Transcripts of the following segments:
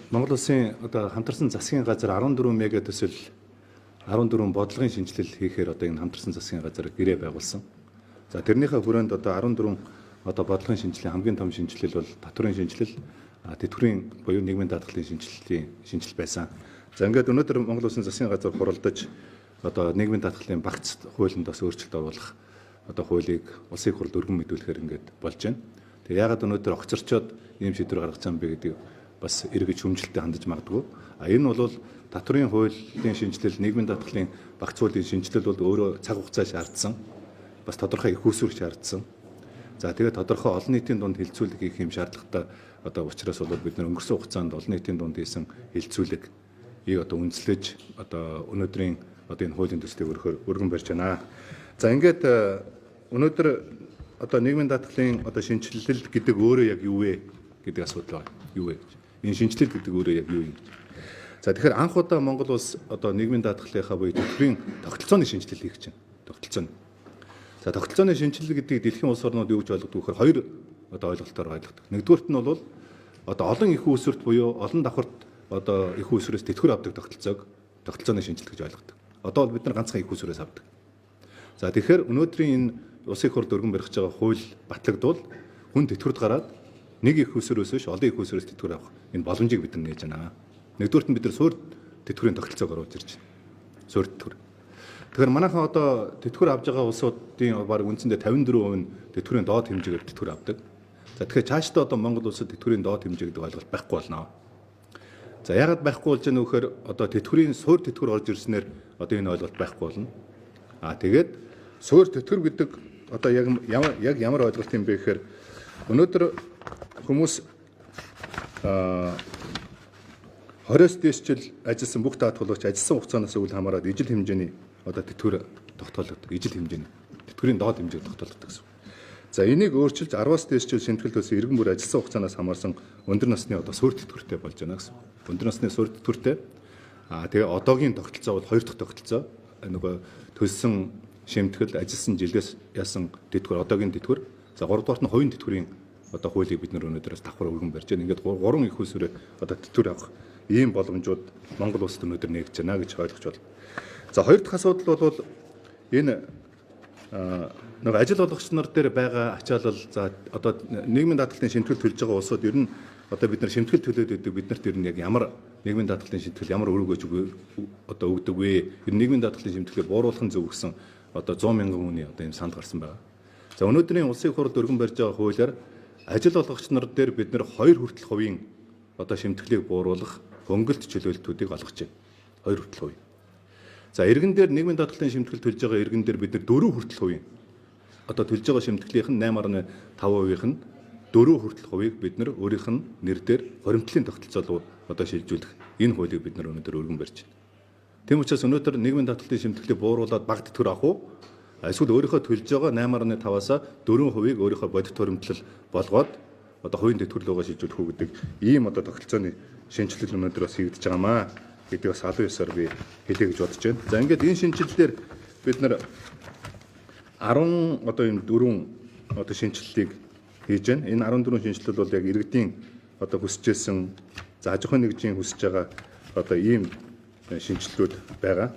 Монгол Улсын одоо хамтарсан засгийн газар 14 мега төсөл 14 бодлогын шинжилэл хийхээр одоо энэ хамтарсан засгийн газар гэрээ байгуулсан. За тэрнийхээ хүрээнд одоо 14 одоо бодлогын шинжилгээ хамгийн том шинжилэл бол татврын шинжилэл, тэтгэврийн буюу нийгмийн даатгалын шинжилэл байсан. За ингээд өнөөдөр Монгол Улсын засгийн газар хуралдаж одоо нийгмийн даатгалын багц хуулинд бас өөрчлөлт оруулах одоо хуулийг улсын хурлд өргөн мэдүүлэхээр ингээд болж байна. Тэгээ яагаад өнөөдөр огцорчоод ийм шийдвэр гаргаж байгаа юм бэ гэдэг бас эргэж хүмжилтэд хандаж магадгүй. Энэ бол татврын хуулийн шинжилэл, нийгмийн даатгалын багц хуулийн шинжилэл бол өөрөө цаг хугацаа шаардсан. Бас тодорхой их усүр шаардсан. За тэгээд тодорхой олон нийтийн дунд хилцүүлэг хийх юм шаардлагатай одоо учраас бол бид нар өнгөрсөн хугацаанд олон нийтийн дунд хийсэн хилцүүлэг одоо үндэслэж одоо өнөөдрийн одоо энэ хуулийн төслийг өргөн барьж байна. За ингээд өнөөдөр одоо нийгмийн даатгалын одоо шинжилэл гэдэг өөрөө яг юу вэ гэдэг асуудал байна. Юу вэ гэж. Энэ шинжилэл гэдэг өөрөө яг юу юм гэж. За тэгэхээр анх удаа Монгол улс одоо нийгмийн даатгалынхаа буюу тэтгэврийн тогтолцооны шинжилэл хийх чинь. Тогтолцооны. За тогтолцооны шинжилэл гэдэг дэлхийн улс орнууд юу гэж ойлгодог вэ гэхээр хоёр одоо ойлголтоор ойлгодог. Нэгдүгürt нь бол одоо олон их үүсвэрт буюу олон давхарт одоо их үүсвэрээс тэтгэвэр авдаг тогтолцооны шинжилэл гэж ойлгодог. Одоо бол бид нар ганцхан их үүсвэрээс авдаг. За тэгэхээр өнөөдрийн энэ улсын хурлд өргөн барих байгаа хууль батлагдвал хүн тэтгэврт гараад нэг их үүсвэрээс биш олон их үүсвэрээс тэтгэвэр авах энэ боломжийг бид нар нээж байна. Нэгдүгürt нь бид нар суурь тэтгэврийн тогтолцоог оруулж ирж байна. Суурь тэтгэвэр. Тэгэхээр манайхан одоо тэтгэвэр авж байгаа улсуудын баг үндсэндээ 54% нь тэтгэврийн доод хэмжээгээр тэтгэвэр авдаг. За тэгэхээр цаашдаа одоо Монгол улсад тэтгэврийн доод хэмжээ гэдэг ойлголт байхгүй болно. За яагаад байхгүй болж байгаа нөхөр одоо тэтгэврийн суурь тэтгэвэр орж ирснээр одоо энэ ойлголт байхгүй болно. Тэгээд суурь тэтгэвэр гэдэг одоо яг ямар ойлголт юм бэ гэхээр өнөөдөр хүмүүс 20-с дээш жил ажилласан бүх даатгалагч ажилласан хугацаанаас үл хамааран ижил хэмжээний одоо тэтгэвэр тогтоологддог. Ижил хэмжээний тэтгэврийн доод хэмжээг тогтоологддог гэсэн. За энийг өөрчилж 10-аас дээш жил шимтгэл төсөө иргэн бүр ажилласан хугацаанаас хамаарсан өндөр насны одоо суурь тэтгэвртэй болж байна гэсэн. Өндөр насны суурь тэтгэвртэй. Тэгээ одоогийн тогтолцоо бол хоёр дахь тогтолцоо. Нөгөө төлсөн шимтгэл ажилласан жилээс яасан тэтгэвэр одоогийн тэтгэвэр. За 3 дугаарт нь хувийн тэтгэврийн одоо хуулийг бид нар өнөөдрөөс давхар өргөн барьж байна. Ингээд 3 их усүрээ одоо тэтгэвэр авах ийм боломжууд Монгол улсад өнөөдөр нэгж байна гэж ойлгож байна. За хоёр дахь асуудал бол энэ нэг ажил олгогч нар дээр байгаа ачаалал за одоо нийгмийн даатгалын шимтгэл төлж байгаа улсууд ер нь одоо бид нар шимтгэл төлөөд өгдөг биднэрт ер нь яг ямар нийгмийн даатгалын шимтгэл ямар өрөг өгж одоо өгдөг вэ? Ер нь нийгмийн даатгалын шимтгэлээ бууруулахын зөв гэсэн одоо 100 мянган хүний одоо энэ санд гарсан байна. За өнөөдрийн улсын хурлд өргөн барьж байгаа хуулиар ажил олгогч нар дээр бид нар 2% одоо шимтгэлийг бууруулах хөнгөлт чөлөөлтүүдийг олгож байна. 2%. За иргэн дээр нийгмийн даатгалын шимтгэл төлж байгаа иргэн дээр бид нар 4% одоо төлж байгаа шимтгэлийнх нь 8.5%-ийнх нь 4% бид нар өөрийнх нь нэр дээр хоримтлын тогтолцоо руу одоо шилжүүлэх энэ хуулийг бид нар өнөөдөр өргөн барьж байна. Тийм учраас өнөөдөр нийгмийн даатгалын шимтгэлийг бууруулад баг тэтгэвэр авах уу? Эсвэл өөрийнхөө төлж байгаа 8.5-аас 4%-ийг өөрийнхөө бодит хоримтлал болгоод одоо хувийн тэтгэвэр рүүгээ шилжүүлэх үү гэдэг ийм одоо тогтолцооны шинжилэл өнөөдөр бас хийгдэж байгаамаа гэдэг бас албан ёсоор би хэлье гэж бодож байна. За ингээд энэ шинжилэлээр бид нар 10 одоо энэ 4 одоо шинжилэлийг хийж байна. Энэ 14 шинжилэл бол яг иргэдийн одоо хүсэжсэн за аж ахуйн нэгжийн хүсэж байгаа одоо ийм шинжилэлүүд байгаа.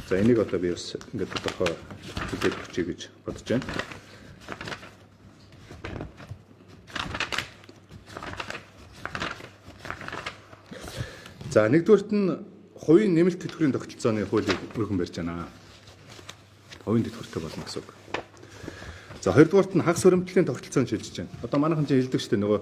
За энийг одоо би бас ингээд тодорхой хэлээд өгчэй гэж бодож байна. За нэгдүгürt нь хувийн нэмэлт тэтгэврийн тогтолцооны хуулийг өргөн барьж байна. Хувийн тэтгэвртэй болно гэсэн үг. За хоёрдугаарт нь хагас хуримтлалын тогтолцоонд шилжиж байна. Одоо манайхан чинь хэлдэг шүү дээ нөгөө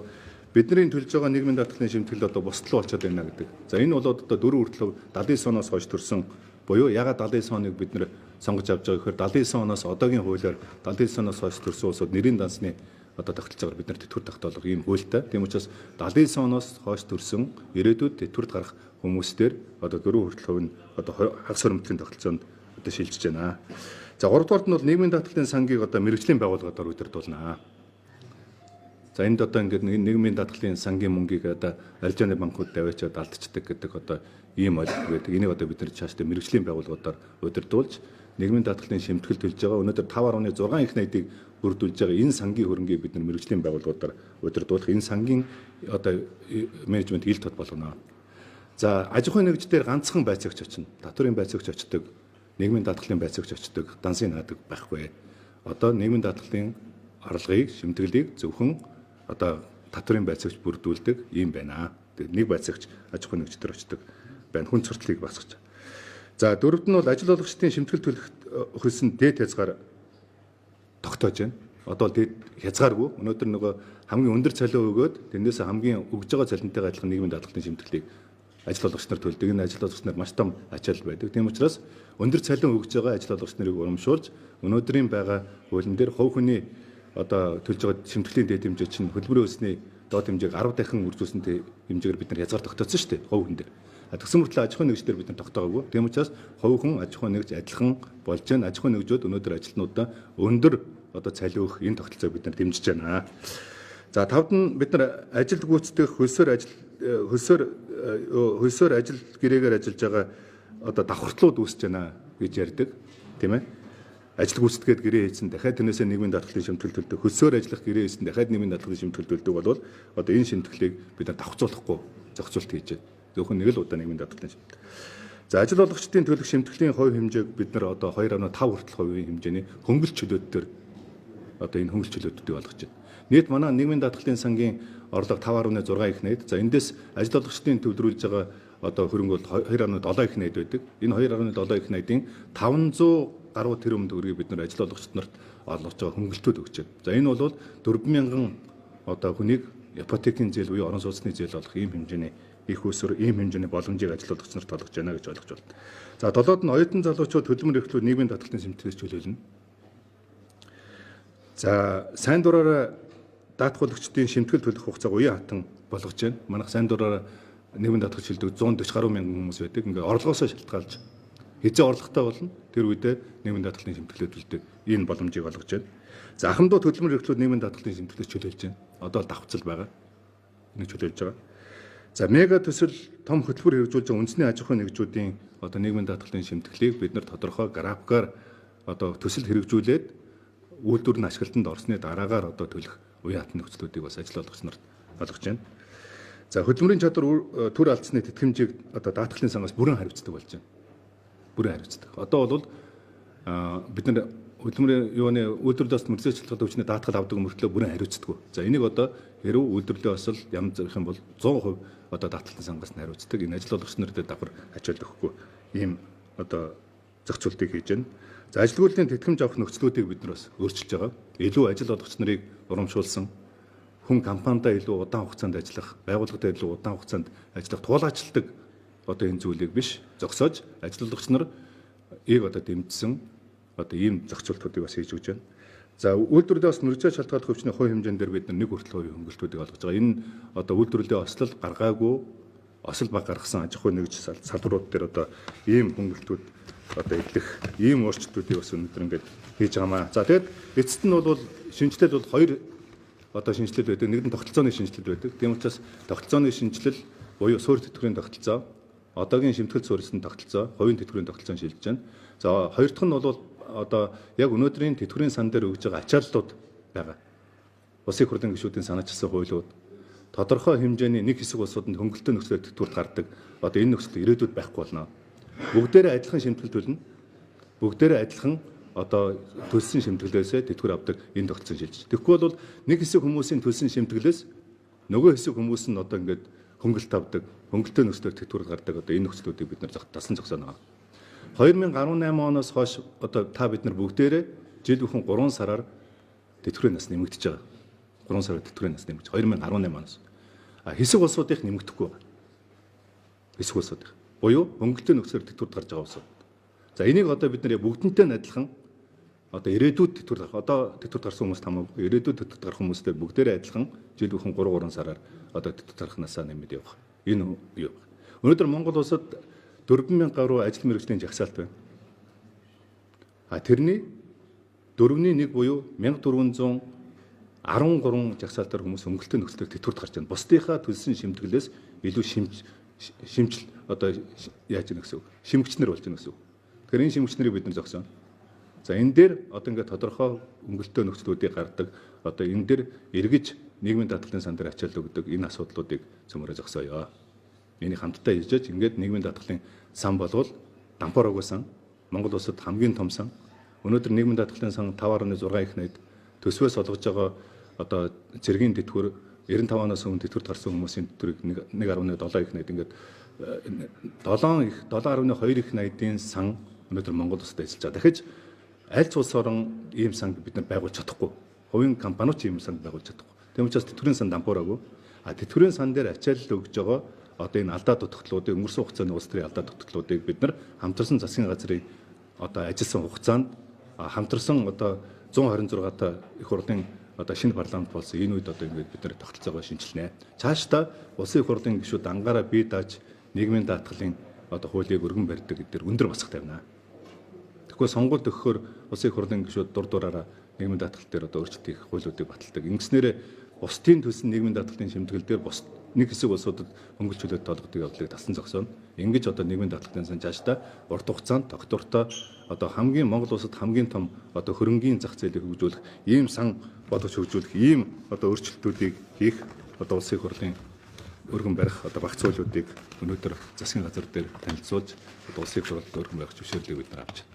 бидний төлж байгаа нийгмийн даатгалын шимтгэл одоо бусдал болчиход байна гэдэг. За энэ бол одоо 4 79 оноос хойш төрсэн буюу ягаад 79 оныг бид нэр сонгож авч байгаа гэхээр 79 оноос одоогийн хуулиар 79 оноос хойш төрсэн улсууд нэрийн дансны одоо тогтолцоогоор бид нар тэтгэвэр тогтоолго ийм хуультай. Тийм учраас 79 оноос хойш төрсэн ирээдүйд тэтгэврт гарах хүмүүстээр одоо 4% нь одоо хагас хуримтлалын тогтолцоонд одоо шилжиж байна. За 3 дугаарт нь бол нийгмийн даатгалын сангийг одоо мэргэжлийн байгууллагуудаар удирдуулна. За энд одоо ингээд нийгмийн даатгалын сангийн мөнгийг одоо арилжааны банкуд даваачаад алдчихдаг гэдэг одоо ийм ойлголт байдаг. Энийг одоо бид нар цаашдаа мэргэжлийн байгууллагуудаар удирдуулж нийгмийн даатгалын шимтгэл төлж байгаа өнөөдөр 5.6 их найдыг бүрдүүлж байгаа энэ сангийн хөрөнгийг бид нар мэргэжлийн байгууллагуудаар удирдуулах энэ сангийн одоо менежмент ил тод болгоно. За аж ахуйн нэгж дээр ганцхан байцаагч очино. Татварын байцаагч очдог, нийгмийн даатгалын байцаагч очдог, дансын наадаг байхгүй. Одоо нийгмийн даатгалын орлогыг, шимтгэлийг зөвхөн одоо татварын байцаагч бүрдүүлдэг юм байна. Тэгээд нэг байцаагч аж ахуйн нэгж дээр очдог байна. Хүн цортлыг багасгаж. За дөрөвд нь бол ажил олгогчдын шимтгэл төлөх хөлсөн дээд хязгаар тогтоож байна. Одоо дээд хязгааргүй. Өнөөдөр нөгөө хамгийн өндөр цалин өгөөд тэрнээс хамгийн өгж байгаа цалинтайгаа адилхан нийгмийн даатгалын шимтгэлийг ажил олгогч нар төлдөг. Энэ ажил олгогч нар маш том ачаал байдаг. Тийм учраас өндөр цалин өгж байгаа ажил олгогч нарыг урамшуулж өнөөдрийн байгаа хуулийн дээр хувь хүний одоо төлж байгаа шимтгэлийн дээд хэмжээ чинь хөдөлмөрийн өсний доод хэмжээг 10 дахин үржүүлсэнтэй хэмжээгээр бид нар хязгаар тогтоосон шүү дээ. Хувь хүн дээр. Тэгсэн мөртлөө аж ахуйн нэгжээр бид нар тогтоогоогүй. Тийм учраас хувь хүн аж ахуйн нэгж адилхан болж байна. Аж ахуйн нэгжүүд өнөөдөр ажилтнуудаа өндөр одоо цалин өгөх энэ тогтолцоог бид нар дэмжиж байна. За тавд нь бид нар ажилд гүйцэтгэх хөлсөөр ажил гэрээгээр ажиллаж байгаа одоо давхартлууд үүсэж байна гэж ярьдаг, тийм ээ. Ажил гүйцэтгээд гэрээ хийсэн дахиад тэрнээсээ нийгмийн даатгалын шимтгэл төлдөг. Хөлсөөр ажиллах гэрээ хийсэн дахиад нийгмийн даатгалын шимтгэл төлдөг бол одоо энэ шимтгэлийг бид нар давхцуулахгүй зохицуулт хийж байна. Зөвхөн нэг л удаа нийгмийн даатгалын шимтгэл. За ажил олгогчдын төлөх шимтгэлийн хувь хэмжээг бид нар одоо 2.5 хүртэл хувийн хэмжээний хөнгөлт чөлөөтөөр одоо энэ хөнгөлт чөлөөтүүдийг олгож байна. Нийт манай нийгмийн даатгалын сангийн орлого 5.6 их найд. За эндээс ажил олгогчдын төвлөрүүлж байгаа одоо хөрөнгө бол 2.7 их найд байдаг. Энэ 2.7 их найдын 500 гаруй тэрбум төгрөгийг бид нар ажил олгогчдод нарт олгож байгаа хөнгөлтүүд өгч байна. За энэ бол 4,000 одоо хүнийг ипотекийн зээл буюу орон сууцны зээл олох ийм хэмжээний их усөр ийм хэмжээний боломжийг ажил олгогч нарт олгож байна гэж ойлгож байна. За долоод нь оюутан залуучууд хөдөлмөр эрхлүүд нийгмийн даатгалын шимтгэлээс чөлөөлнө. За сайн дураараа даатгуулагчдын шимтгэл төлөх хугацааг уян хатан болгож байна. Манайх сайн дураараа нийгмийн даатгалч шилдэг 140 гаруй мянган хүмүүс байдаг. Ингээ орлогоосоо шалтгаалж хэзээ орлоготой болно тэр үедээ нийгмийн даатгалын шимтгэлээ төлдөг. Энэ боломжийг олгож байна. За ахмадууд хөдөлмөр эрхлүүд нийгмийн даатгалын шимтгэлээс чөлөөлж байна. Одоо давхцал байгаа. Энийг чөлөөлж байгаа. За мега төсөл том хөтөлбөр хэрэгжүүлж байгаа үндэсний аж ахуйн нэгжүүдийн одоо нийгмийн даатгалын шимтгэлийг бид нар тодорхой графикаар одоо төсөл хэрэгжүүлээд үйлдвэр нь ашиглалтанд орсны дараагаар одоо төлөх уян хатан нөхцлүүдийг бас ажил олгогч нарт олгож байна. За хөдөлмөрийн чадвар төр алдсны тэтгэмжийг одоо даатгалын сангаас бүрэн хариуцдаг болж байна. Бүрэн хариуцдаг. Одоо бол бид нар хөдөлмөрийн юуны үйлдвэрлэлээс мөрзөж шалгалт өвчний даатгал авдаг мөртлөө бүрэн хариуцдаг. За энийг одоо хэрв үйлдвэрлэлээ осол ям зарах юм бол 100% одоо даатгалын сангаас нь хариуцдаг. Энэ ажил олгогч нарт давхар ачаал өгөхгүй ийм одоо зохицуултыг хийж байна. За ажилгүйдлийн тэтгэмж авах нөхцлүүдийг бид нар бас өөрчилж байгаа. Илүү ажил олгогч нарыг урамшуулсан, хүн компаниудаа илүү удаан хугацаанд ажиллах, байгууллагуудаа илүү удаан хугацаанд ажиллах туулаачилдаг одоо энэ зүйлийг биш зогсоож ажил олгогч нарыг одоо дэмжсэн одоо ийм зохицуултуудыг бас хийж өгч байна. За үйлдвэрлэлээ бас мөржөө шалтгааллах өвчний хувь хэмжээнд дээр бид нар 1 хүртэл хувийн хөнгөлтүүдийг олгож байгаа. Энэ одоо үйлдвэрлэлийн ослол гаргаагүй, осол баг гаргасан аж ахуй нэгж салбарууд дээр одоо ийм хөнгөлтүүд одоо идэх ийм өөрчлөлтүүдийг бас өнөөдөр ингээд хийж байгаамаа. За тэгээд эцэст нь бол шинжилэл бол хоёр одоо шинжилэл байдаг. Нэг нь тогтолцооны шинжилэл байдаг. Тийм учраас тогтолцооны шинжилэл буюу суурь тэтгэврийн тогтолцоо, одоогийн шимтгэл суурьсны тогтолцоо, хувийн тэтгэврийн тогтолцоо шилжиж байна. За хоёр дахь нь бол одоо яг өнөөдрийн тэтгэврийн сан дээр өгж байгаа ачааллууд байгаа. Улсын хурлын гишүүдийн санаачилсан хуулиуд тодорхой хэмжээний нэг хэсэг улсуудад хөнгөлтөө нөхцөл тэтгэврт гардаг. Одоо энэ нөхцөл ирээдүйд байхгүй болно. Бүгдээрээ адилхан шимтгэл төлнө. Бүгдээрээ адилхан одоо төлсөн шимтгэлээсээ тэтгэвэр авдаг энэ тогтсон шилжиж. Тэгэхгүй бол нэг хэсэг хүмүүсийн төлсөн шимтгэлээс нөгөө хэсэг хүмүүс нь одоо ингээд хөнгөлт авдаг, хөнгөлтөө нөхцөлөөр тэтгэвэр гардаг одоо энэ нөхцлүүдийг бид нар тасан зогсооно. 2018 оноос хойш одоо та бид нар бүгдээрээ жил бүхэн 3 сараар тэтгэврийн нас нэмэгдэж байгаа. 3 сараар тэтгэврийн нас нэмэгдэж 2018 оноос. Хэсэг улсуудынх нэмэгдэхгүй байна. Хэсэг улсуудынх. Буюу хөнгөлтөө нөхцөлөөр тэтгэврт гарч байгаа улсууд. За энийг одоо бид нар бүгднтэй нь адилхан одоо ирээдүйд тэтгэврт гарах. Одоо тэтгэврт гарсан хүмүүс хамаагүй. Ирээдүйд тэтгэврт гарах хүмүүстэй бүгдээрээ адилхан жил бүхэн 3 сараар одоо тэтгэврт гарах насаа нэмэд явах. Энэ юу вэ? Өнөөдөр Монгол улсад 4,000 гаруй ажил мэргэжлийн жагсаалт байна. Тэрний 4-1 буюу 1413 жагсаалтаар хүмүүс хөнгөлтөө нөхцөлөөр тэтгэврт гарч байна. Бусдынхаа төлсөн шимтгэлээс илүү шимжил одоо яаж гэнэ гэсэн үг. Шимгчнэр болж байна гэсэн үг. Тэгэхээр энэ шимгчнэрийг бид нар зогсооно. За энэ дээр одоо ингээд тодорхой өнгөлтөө нөхцлүүдийг гаргадаг одоо энэ дээр эргэж нийгмийн даатгалын сан дээр ачаал өгдөг энэ асуудлуудыг цөмөрөө зогсооё. Энийг хамтдаа хийж ингээд нийгмийн даатгалын сан болвол Дампуураагүй сан Монгол улсад хамгийн том сан. Өнөөдөр нийгмийн даатгалын сан 5.6 их найд төсвөөс олгож байгаа одоо цэргийн тэтгэвэр 95 оноос өмнө тэтгэврт гарсан хүмүүсийн тэтгэврийг 1.7 их найд ингээд 7.2 их найдын сан өнөөдөр Монгол улсад ажиллаж байгаа. Дахиж аль ч улс орон ийм сан бид нар байгуулж чадахгүй. Хувийн компаниуд ийм сан байгуулж чадахгүй. Тийм учраас тэтгэврийн сан Дампуураагүй. Тэтгэврийн сан дээр ачаалал өгж байгаа одоо энэ алдаа дутагдлуудыг өнгөрсөн хугацааны улс төрийн алдаа дутагдлуудыг бид нар хамтарсан засгийн газрын одоо ажилласан хугацаанд хамтарсан одоо 126 та их хурлын одоо шинэ парламент болсон энэ үед одоо ингээд бид нар тогтолцоогоо шинжилнэ. Цаашдаа улсын их хурлын гишүүд ангаараа бие дааж нийгмийн даатгалын одоо хуулийг өргөн барьдаг гэдгээр өндөр босго тавина. Тэгэхгүй сонгуульд өгөхөөр улсын их хурлын гишүүд дур дураараа нийгмийн даатгал дээр одоо өөрчлөлт хийх хуулиудыг баталдаг. Ингэснээр бусдын төлсөн нийгмийн даатгалын шимтгэл дээр бус нэг хэсэг улсуудад хөнгөлж чөлөөт толгодыг явдлыг тасан зогсооно. Ингэж одоо нийгмийн даатгалын сан цаашдаа урт хугацаанд тогтвортой одоо хамгийн Монгол улсад хамгийн том одоо хөрөнгийн зах зээлийг хөгжүүлэх ийм сан болгож хөгжүүлэх ийм одоо өөрчлөлтүүдийг хийх одоо улсын их хурлын өргөн барих одоо багц хуулиудыг өнөөдөр засгийн газар дээр танилцуулж одоо улсын их хурлд өргөн барих зөвшөөрлийг бид нар авч